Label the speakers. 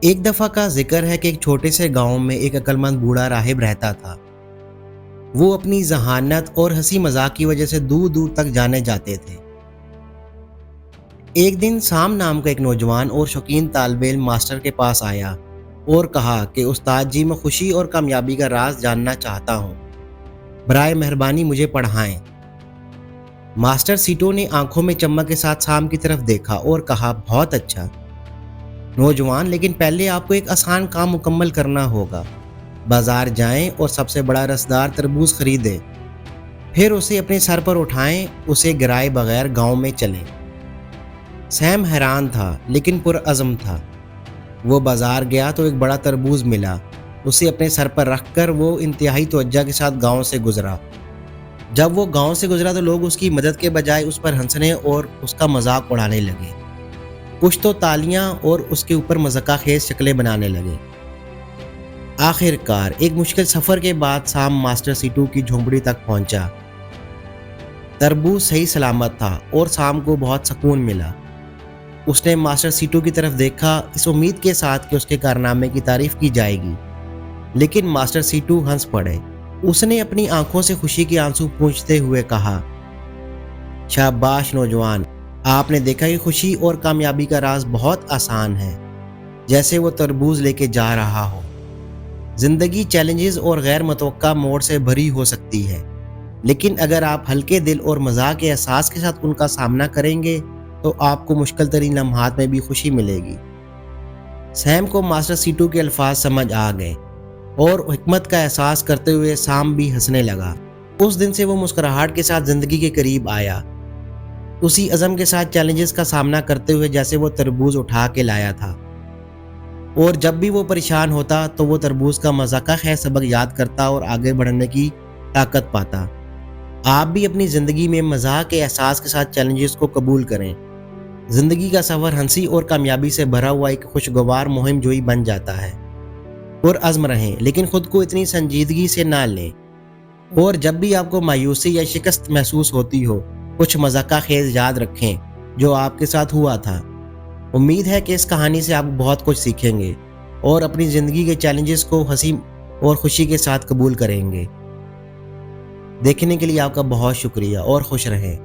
Speaker 1: ایک دفعہ کا ذکر ہے کہ ایک چھوٹے سے گاؤں میں ایک عقلمند بوڑھا راہب رہتا تھا۔ وہ اپنی ذہانت اور ہنسی مذاق کی وجہ سے دور دور تک جانے جاتے تھے۔ ایک دن سام نام کا ایک نوجوان اور شوقین طالب علم ماسٹر کے پاس آیا اور کہا کہ استاد جی، میں خوشی اور کامیابی کا راز جاننا چاہتا ہوں، برائے مہربانی مجھے پڑھائیں۔ ماسٹر سیٹو نے آنکھوں میں چمک کے ساتھ سام کی طرف دیکھا اور کہا، بہت اچھا نوجوان، لیکن پہلے آپ کو ایک آسان کام مکمل کرنا ہوگا۔ بازار جائیں اور سب سے بڑا رسدار تربوز خریدیں، پھر اسے اپنے سر پر اٹھائیں، اسے گرائے بغیر گاؤں میں چلیں۔ سیم حیران تھا لیکن پرعزم تھا۔ وہ بازار گیا تو ایک بڑا تربوز ملا، اسے اپنے سر پر رکھ کر وہ انتہائی توجہ کے ساتھ گاؤں سے گزرا۔ جب وہ گاؤں سے گزرا تو لوگ اس کی مدد کے بجائے اس پر ہنسنے اور اس کا مذاق اڑانے لگے۔ کچھ تو تالیاں اور اس کے اوپر مذاق خیز شکلیں بنانے لگے۔ آخر کار ایک مشکل سفر کے بعد سام ماسٹر سیٹو کی جھونپڑی تک پہنچا۔ تربوز صحیح سلامت تھا اور سام کو بہت سکون ملا۔ اس نے ماسٹر سیٹو کی طرف دیکھا، اس امید کے ساتھ کہ اس کے کارنامے کی تعریف کی جائے گی، لیکن ماسٹر سیٹو ہنس پڑے۔ اس نے اپنی آنکھوں سے خوشی کے آنسو پونچھتے ہوئے کہا، شاباش نوجوان، آپ نے دیکھا کہ خوشی اور کامیابی کا راز بہت آسان ہے، جیسے وہ تربوز لے کے جا رہا ہو۔ زندگی چیلنجز اور غیر متوقع موڑ سے بھری ہو سکتی ہے، لیکن اگر آپ ہلکے دل اور مزاح کے احساس کے ساتھ ان کا سامنا کریں گے تو آپ کو مشکل ترین لمحات میں بھی خوشی ملے گی۔ سیم کو ماسٹر سیٹو کے الفاظ سمجھ آ گئے اور حکمت کا احساس کرتے ہوئے سام بھی ہنسنے لگا۔ اس دن سے وہ مسکراہٹ کے ساتھ زندگی کے قریب آیا، اسی عزم کے ساتھ چیلنجز کا سامنا کرتے ہوئے جیسے وہ تربوز اٹھا کے لایا تھا۔ اور جب بھی وہ پریشان ہوتا تو وہ تربوز کا مذاق خیز سبق یاد کرتا اور آگے بڑھنے کی طاقت پاتا۔ آپ بھی اپنی زندگی میں مزاح کے احساس کے ساتھ چیلنجز کو قبول کریں۔ زندگی کا سفر ہنسی اور کامیابی سے بھرا ہوا ایک خوشگوار مہم جوئی بن جاتا ہے۔ پرعزم رہیں لیکن خود کو اتنی سنجیدگی سے نہ لیں، اور جب بھی آپ کو مایوسی یا شکست محسوس ہوتی ہو، کچھ مذاق خیز یاد رکھیں جو آپ کے ساتھ ہوا تھا۔ امید ہے کہ اس کہانی سے آپ بہت کچھ سیکھیں گے اور اپنی زندگی کے چیلنجز کو ہنسی اور خوشی کے ساتھ قبول کریں گے۔ دیکھنے کے لیے آپ کا بہت شکریہ اور خوش رہیں۔